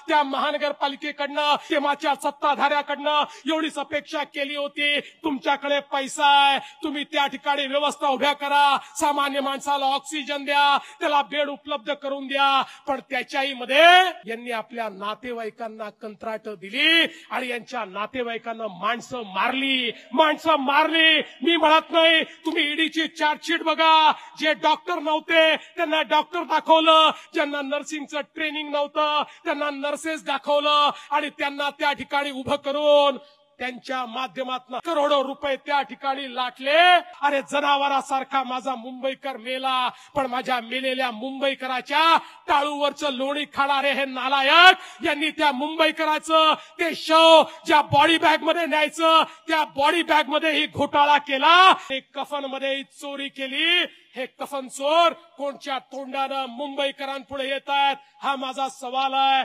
त्या महानगरपालिकेकडनं तेव्हाच्या सत्ताधाऱ्याकडनं एवढीच अपेक्षा केली होती, तुमच्याकडे पैसा आहे, तुम्ही त्या ठिकाणी व्यवस्था उभ्या करा, सामान्य माणसाला ऑक्सिजन द्या, त्याला बेड उपलब्ध करून द्या. पण त्याच्याही मध्ये यांनी आपल्या नातेवाईकांना कंत्राट दिली आणि यांच्या नातेवाईकांना माणसं मारली. मी म्हणत नाही, तुम्ही ईडीची चार्जशीट बघा. जे डॉक्टर नव्हते त्यांना डॉक्टर दाखवलं, ज्यांना नर्सिंगचं ट्रेनिंग नव्हतं त्यांना नर्सेस दाखवलं आणि त्यांना त्या ठिकाणी उभं करून त्यांच्या माध्यमातून करोडो रुपये त्या ठिकाणी लाटले. अरे जनावरासारखा माझा मुंबईकर मेला, पण माझ्या मेलेल्या मुंबईकराच्या टाळूवरचं लोणी खाणारे हे नालायक यांनी त्या मुंबईकराचं ते शव ज्या बॉडी बॅग मध्ये न्यायचं त्या बॉडी बॅग मध्ये ही घोटाळा केला, कफन मध्ये चोरी केली. हे कफन चोर कोणच्या तोंडानं मुंबईकरांपुढे येत आहेत हा माझा सवाल आहे.